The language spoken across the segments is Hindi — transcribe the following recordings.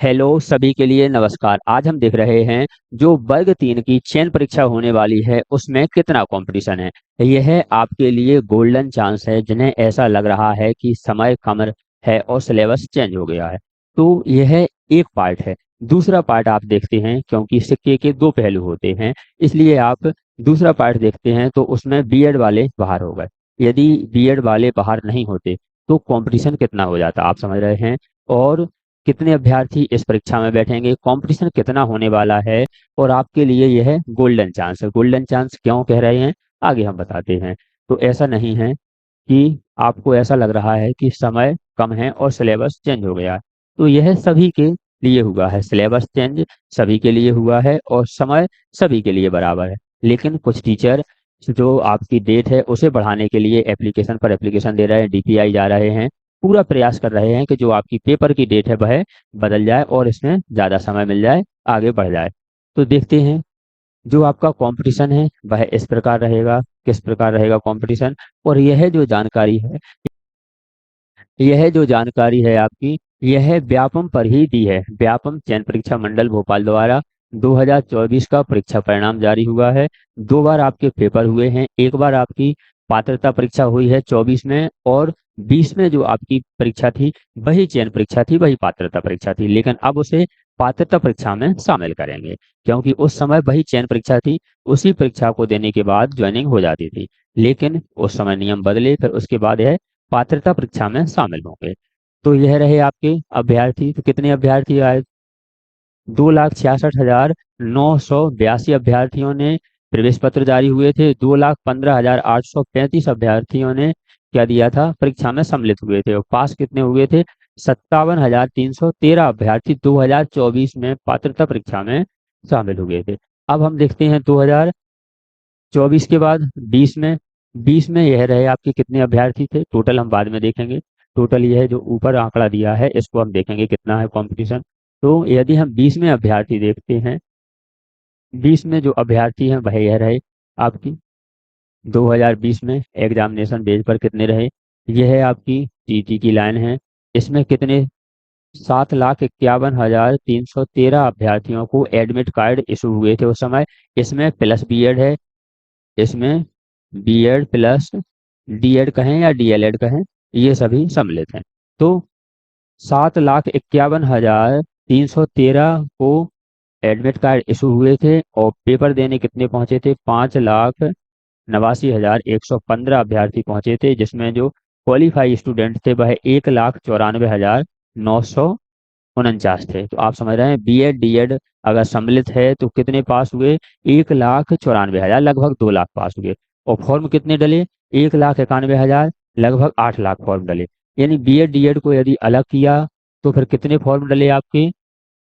हेलो सभी के लिए नमस्कार। आज हम देख रहे हैं जो वर्ग 3 की चयन परीक्षा होने वाली है उसमें कितना कंपटीशन है। यह आपके लिए गोल्डन चांस है जिन्हें ऐसा लग रहा है कि समय कम है और सिलेबस चेंज हो गया है। तो यह एक पार्ट है। दूसरा पार्ट आप देखते हैं, क्योंकि सिक्के के दो पहलू होते हैं, इसलिए आप दूसरा पार्ट देखते हैं तो उसमें बीएड वाले बाहर हो गए। यदि बीएड वाले बाहर नहीं होते तो कंपटीशन कितना हो जाता आप समझ रहे हैं। और कितने अभ्यर्थी इस परीक्षा में बैठेंगे, कंपटीशन कितना होने वाला है, और आपके लिए यह गोल्डन चांस है। गोल्डन चांस क्यों कह रहे हैं आगे हम बताते हैं। तो ऐसा नहीं है कि आपको ऐसा लग रहा है कि समय कम है और सिलेबस चेंज हो गया है। तो यह सभी के लिए हुआ है, सिलेबस चेंज सभी के लिए हुआ है और समय सभी के लिए बराबर है। लेकिन कुछ टीचर जो आपकी डेट है उसे बढ़ाने के लिए एप्लीकेशन पर एप्लीकेशन दे रहे हैं, डीपीआई जा रहे हैं, पूरा प्रयास कर रहे हैं कि जो आपकी पेपर की डेट है वह बदल जाए और इसमें ज़्यादा समय मिल जाए, आगे बढ़ जाए। तो देखते हैं जो आपका कंपटीशन है वह इस प्रकार रहेगा। किस प्रकार रहेगा कंपटीशन, और यह जो जानकारी है आपकी, यह व्यापम पर ही दी है। व्यापम चयन परीक्षा मंडल भोपाल द्वारा 2024 का परीक्षा परिणाम जारी हुआ है। दो बार आपके पेपर हुए हैं, एक बार आपकी पात्रता परीक्षा हुई है 24 में, और 20 में जो आपकी परीक्षा थी वही चयन परीक्षा थी, वही पात्रता परीक्षा थी, लेकिन अब उसे पात्रता परीक्षा में शामिल करेंगे, क्योंकि उस समय वही चयन परीक्षा थी। उसी परीक्षा को देने के बाद ज्वाइनिंग हो जाती थी, लेकिन उस समय नियम बदले, फिर उसके बाद यह पात्रता परीक्षा में शामिल होंगे। तो यह रहे आपके अभ्यर्थी। तो कितने अभ्यर्थी आए, 2,66,982 अभ्यर्थियों ने प्रवेश पत्र जारी हुए थे। 2,15,835 अभ्यर्थियों ने क्या दिया था, परीक्षा में सम्मिलित हुए थे। और पास कितने हुए थे, 57,313 अभ्यर्थी 2024 में पात्रता परीक्षा में शामिल हुए थे। अब हम देखते हैं 2024 के बाद 20 में यह रहे आपके कितने अभ्यर्थी थे। टोटल हम बाद में देखेंगे। टोटल यह जो ऊपर आंकड़ा दिया है इसको हम देखेंगे कितना है कंपटीशन। तो यदि हम 20 में अभ्यर्थी देखते हैं, 20 में जो अभ्यर्थी हैं वह यह रहे आपकी। 2020 में एग्जामिनेशन बेस पर कितने रहे, यह है आपकी टीटी की लाइन है। इसमें कितने, 7,51,313 अभ्यर्थियों को एडमिट कार्ड इशू हुए थे उस समय। इसमें प्लस बीएड है, इसमें बीएड प्लस डीएड कहें या डीएलएड कहें, ये सभी सम्मिलित हैं। तो 7,51,313 को एडमिट कार्ड इशू हुए थे, और पेपर देने कितने पहुंचे थे, 5,89,115 अभ्यर्थी पहुंचे थे, जिसमें जो क्वालिफाई स्टूडेंट थे वह 1,94,949 थे। तो आप समझ रहे हैं बीएड डीएड अगर सम्मिलित है तो कितने पास हुए, 1,94,000, लगभग 2 लाख पास हुए। और फॉर्म कितने डले, 1,91,000, लगभग 8 लाख फॉर्म डले। यानी बीएड डीएड को यदि अलग किया तो फिर कितने फॉर्म डले आपके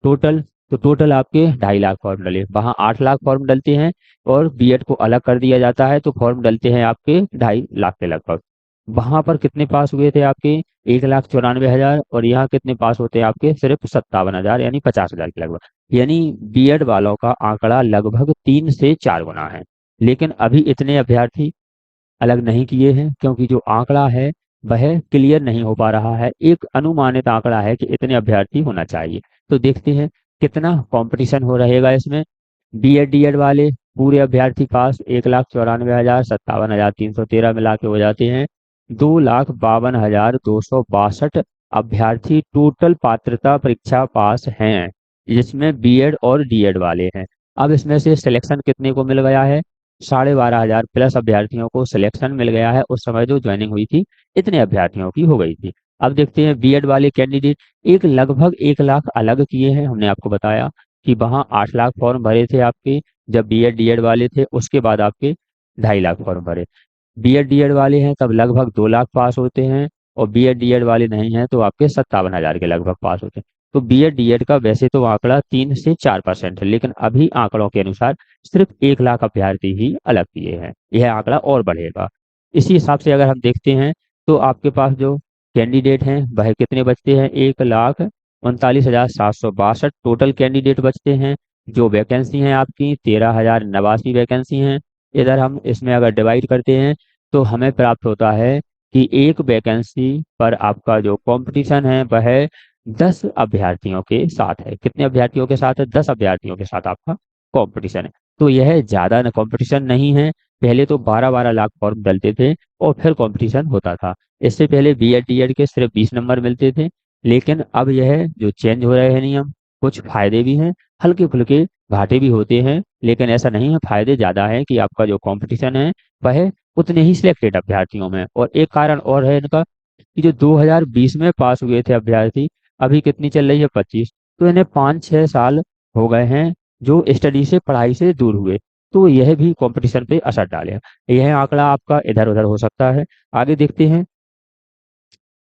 टोटल, तो टोटल आपके 2.5 लाख फॉर्म डले। वहाँ 8 लाख फॉर्म डलते हैं और बीएड को अलग कर दिया जाता है तो फॉर्म डलते हैं आपके 2.5 लाख के लगभग। वहां पर कितने पास हुए थे आपके, 1,94,000, और यहाँ कितने पास होते हैं आपके, सिर्फ 57,000, यानी 50,000 के लगभग। यानी बीएड वालों का आंकड़ा लगभग 3 से 4 गुना है। लेकिन अभी इतने अभ्यर्थी अलग नहीं किए हैं, क्योंकि जो आंकड़ा है वह क्लियर नहीं हो पा रहा है। एक अनुमानित आंकड़ा है कि इतने अभ्यर्थी होना चाहिए। तो देखते हैं कितना कंपटीशन हो रहेगा इसमें। बीएड डीएड वाले पूरे अभ्यर्थी पास 1,94,000, 57,313 मिला के हो जाते हैं 2,52,262 अभ्यर्थी टोटल पात्रता परीक्षा पास हैं, जिसमें बीएड और डीएड वाले हैं। अब इसमें से सिलेक्शन कितने को मिल गया है, 12,500 प्लस अभ्यर्थियों को सिलेक्शन मिल गया है। उस समय जो ज्वाइनिंग हुई थी इतने अभ्यर्थियों की हो गई थी। अब देखते हैं बीएड वाले कैंडिडेट, एक लगभग 1 लाख अलग किए हैं। हमने आपको बताया कि वहाँ 8 लाख फॉर्म भरे थे आपके जब बीएड डीएड वाले थे, उसके बाद आपके 2.5 लाख फॉर्म भरे। बीएड डीएड वाले हैं तब लगभग 2 लाख पास होते हैं, और बीएड डीएड वाले नहीं हैं तो आपके 57,000 के लगभग पास होते हैं। तो बीएड डीएड का वैसे तो आंकड़ा 3 से 4% है, लेकिन अभी आंकड़ों के अनुसार सिर्फ 1 लाख अभ्यर्थी ही अलग किए हैं। यह आंकड़ा और बढ़ेगा। इसी हिसाब से अगर हम देखते हैं तो आपके पास जो कैंडिडेट हैं वह कितने बचते हैं, 1,39,762 टोटल कैंडिडेट बचते हैं। जो वैकेंसी हैं आपकी 13,089 वैकेंसी हैं। इधर हम इसमें अगर डिवाइड करते हैं तो हमें प्राप्त होता है कि एक वैकेंसी पर आपका जो कंपटीशन है वह 10 अभ्यर्थियों के साथ है। कितने अभ्यर्थियों के साथ है? 10 अभ्यर्थियों के साथ आपका कंपटीशन है। तो यह ज्यादा न कंपटीशन नहीं है। पहले तो 12-12 लाख फॉर्म डलते थे और फिर कंपटीशन होता था। इससे पहले बीएड डीएड के सिर्फ 20 नंबर मिलते थे, लेकिन अब यह जो चेंज हो रहे हैं नियम, कुछ फायदे भी हैं, हल्के फुल्के घाटे भी होते हैं, लेकिन ऐसा नहीं है, फायदे ज्यादा है कि आपका जो कंपटीशन है वह उतने ही सिलेक्टेड अभ्यर्थियों में। और एक कारण और है इनका कि जो 2020 में पास हुए थे अभ्यर्थी, अभी कितनी चल रही है 25, तो इन्हें 5-6 साल हो गए हैं जो स्टडी से पढ़ाई से दूर हुए। तो यह भी कंपटीशन पे असर डालेगा। यह आंकड़ा आपका इधर उधर हो सकता है। आगे देखते हैं।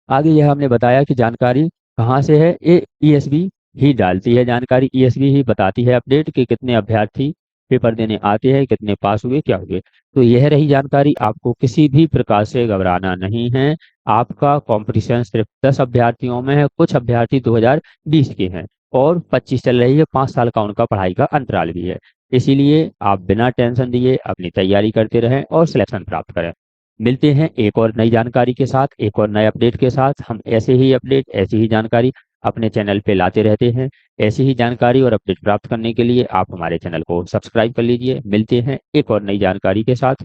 आगे यह हमने बताया कि जानकारी कहाँ से है, ये ईएसबी ही डालती है जानकारी, ईएसबी ही बताती है अपडेट कि कितने अभ्यर्थी पेपर देने आते हैं, कितने पास हुए, क्या हुए। तो यह रही जानकारी। आपको किसी भी प्रकार से घबराना नहीं है। आपका कंपटीशन सिर्फ 10 अभ्यर्थियों में है। कुछ अभ्यर्थी 2020 के हैं और 25 चल रही है, 5 साल का उनका पढ़ाई का अंतराल भी है। इसीलिए आप बिना टेंशन दिए अपनी तैयारी करते रहें और सिलेक्शन प्राप्त करें। मिलते हैं एक और नई जानकारी के साथ, एक और नए अपडेट के साथ। हम ऐसे ही अपडेट, ऐसी ही जानकारी अपने चैनल पे लाते रहते हैं। ऐसी ही जानकारी और अपडेट प्राप्त करने के लिए आप हमारे चैनल को सब्सक्राइब कर लीजिए। मिलते हैं एक और नई जानकारी के साथ।